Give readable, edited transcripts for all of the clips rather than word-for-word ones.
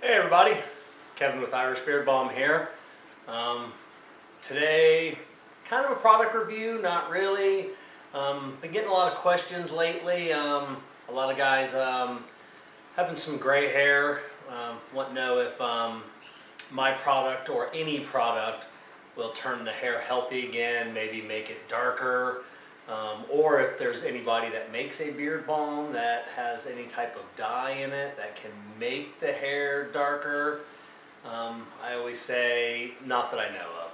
Hey everybody, Kevin with Irish Beard Balm here. Today, kind of a product review, not really. Been getting a lot of questions lately. A lot of guys having some gray hair, want to know if my product or any product will turn the hair healthy again, maybe make it darker. Or if there's anybody that makes a beard balm that has any type of dye in it that can make the hair darker. I always say, not that I know of.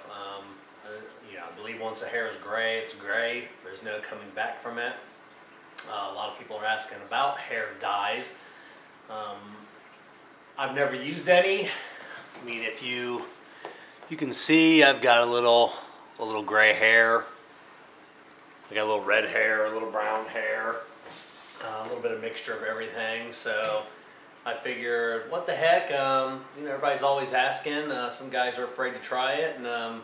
I believe once the hair is gray, it's gray. There's no coming back from it. A lot of people are asking about hair dyes. I've never used any. I mean, if you can see, I've got a little gray hair. I got a little red hair, a little brown hair, a little bit of mixture of everything. So I figured, what the heck? Everybody's always asking. Some guys are afraid to try it, and I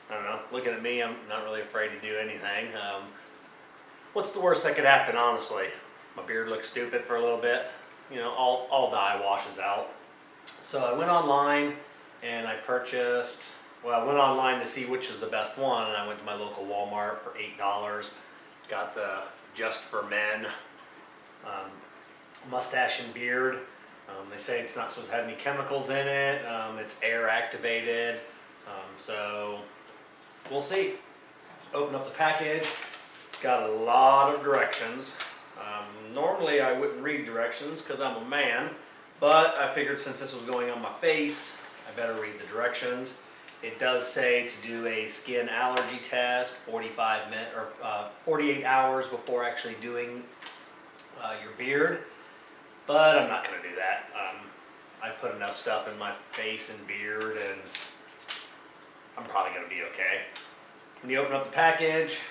don't know. Looking at me, I'm not really afraid to do anything. What's the worst that could happen? Honestly, my beard looks stupid for a little bit. All dye washes out. So I went online and I purchased. Well, I went online to see which is the best one, and I went to my local Walmart for $8. Got the Just for Men mustache and beard. They say it's not supposed to have any chemicals in it. It's air activated. So we'll see. Open up the package. It's got a lot of directions. Normally I wouldn't read directions because I'm a man, but I figured since this was going on my face, I better read the directions. It does say to do a skin allergy test 48 hours before actually doing your beard, but I'm not going to do that. I've put enough stuff in my face and beard, and I'm probably going to be okay. When you open up the package,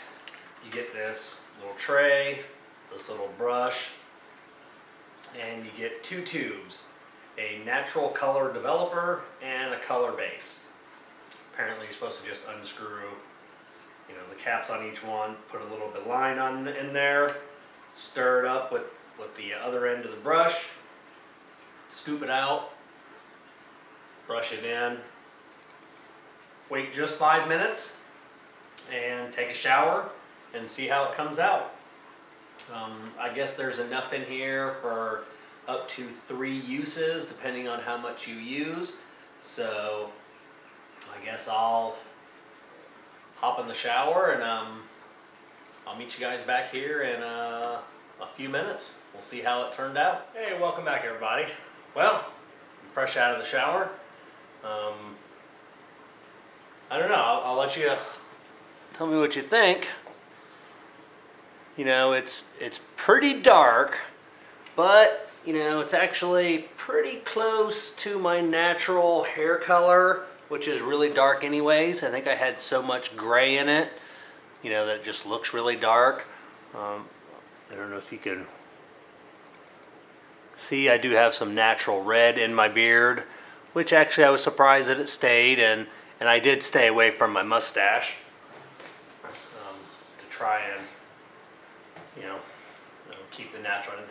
you get this little tray, this little brush, and you get two tubes, a natural color developer and a color base. Apparently you're supposed to just unscrew, the caps on each one, put a little bit of line in there, stir it up with the other end of the brush, scoop it out, brush it in, wait just 5 minutes, and take a shower and see how it comes out. I guess there's enough in here for up to 3 uses depending on how much you use. So I guess I'll hop in the shower and I'll meet you guys back here in a few minutes. We'll see how it turned out. Hey, welcome back everybody. Well, I'm fresh out of the shower. I don't know, I'll let you tell me what you think. It's pretty dark, but it's actually pretty close to my natural hair color, which is really dark anyways. I think I had so much gray in it, that it just looks really dark. I don't know if you can see, I do have some natural red in my beard, which actually I was surprised that it stayed, and I did stay away from my mustache to try and, keep the natural, the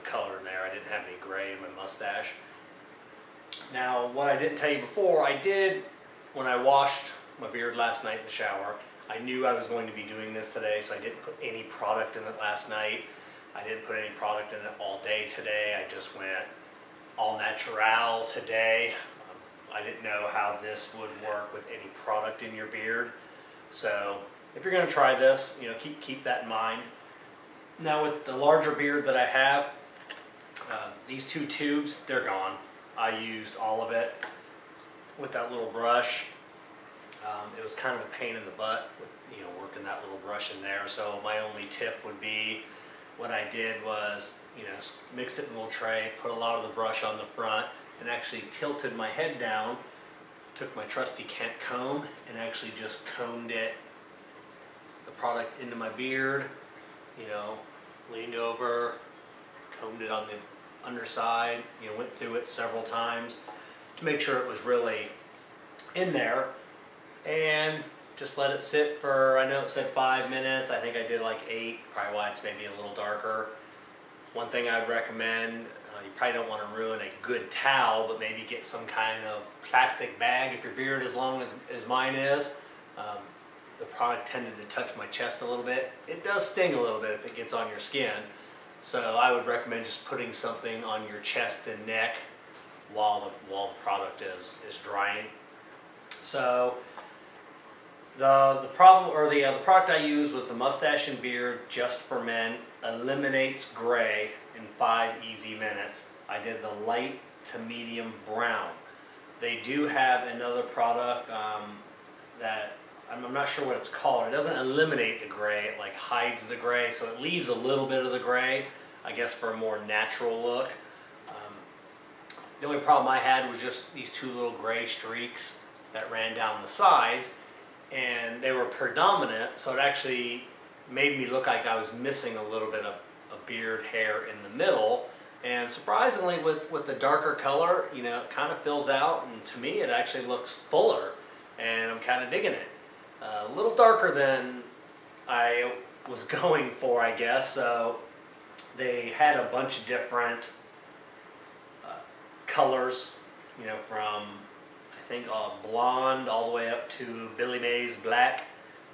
color in there. I didn't have any gray in my mustache. Now, what I didn't tell you before, I did, when I washed my beard last night in the shower, I knew I was going to be doing this today, so I didn't put any product in it last night. I didn't put any product in it all day today. I just went all natural today. I didn't know how this would work with any product in your beard. So if you're going to try this, keep that in mind. Now with the larger beard that I have, these 2 tubes, they're gone. I used all of it with that little brush. It was kind of a pain in the butt with working that little brush in there. So my only tip would be, what I did was mixed it in a little tray, put a lot of the brush on the front, and actually tilted my head down. Took my trusty Kent comb and actually just combed the product into my beard. Leaned over, combed it on the underside, went through it several times to make sure it was really in there, and just let it sit for, I know it said 5 minutes, I think I did like 8, probably why it's maybe a little darker. One thing I'd recommend, You probably don't want to ruin a good towel, but maybe get some kind of plastic bag if your beard is long as mine is. The product tended to touch my chest a little bit. It does sting a little bit if it gets on your skin. So I would recommend just putting something on your chest and neck while the product is drying. So the product I used was the Mustache and Beard Just for Men. Eliminates gray in 5 easy minutes. I did the light to medium brown. They do have another product that I'm not sure what it's called. It doesn't eliminate the gray, it like hides the gray, so it leaves a little bit of the gray, I guess, for a more natural look. The only problem I had was just these 2 little gray streaks that ran down the sides, and they were predominant, so it actually made me look like I was missing a little bit of beard hair in the middle. And surprisingly, with the darker color, you know, it kind of fills out, and to me it actually looks fuller, and I'm kind of digging it. A little darker than I was going for, I guess. So they had a bunch of different colors, you know, from I think blonde all the way up to Billy Mays black.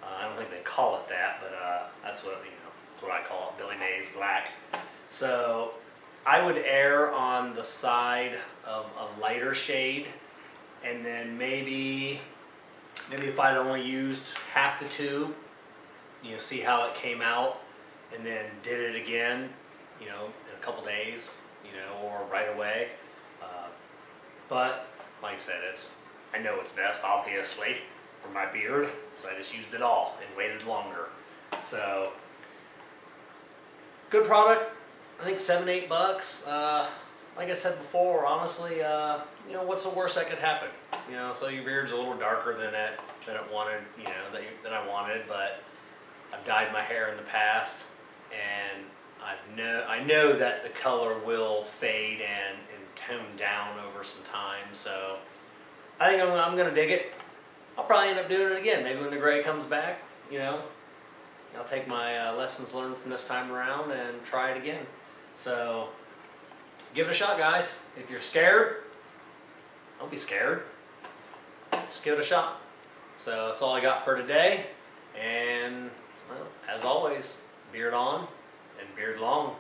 I don't think they call it that, but that's what, you know, that's what I call it, Billy Mays black. So I would err on the side of a lighter shade, and then maybe if I'd only used half the tube, you know, see how it came out, and then did it again, you know, in a couple days, you know, or right away. But like I said, I know it's best, obviously, for my beard, so I just used it all and waited longer. So good product. I think $7, $8. Like I said before, honestly, you know, what's the worst that could happen? You know, so your beard's a little darker than it wanted, you know, than I wanted, but I've dyed my hair in the past, and I know that the color will fade and tone down over some time. So I think I'm gonna dig it. I'll probably end up doing it again. Maybe when the gray comes back, you know, I'll take my lessons learned from this time around and try it again. So give it a shot, guys. If you're scared, don't be scared. Just give it a shot. So that's all I got for today. And well, as always, beard on and beard long.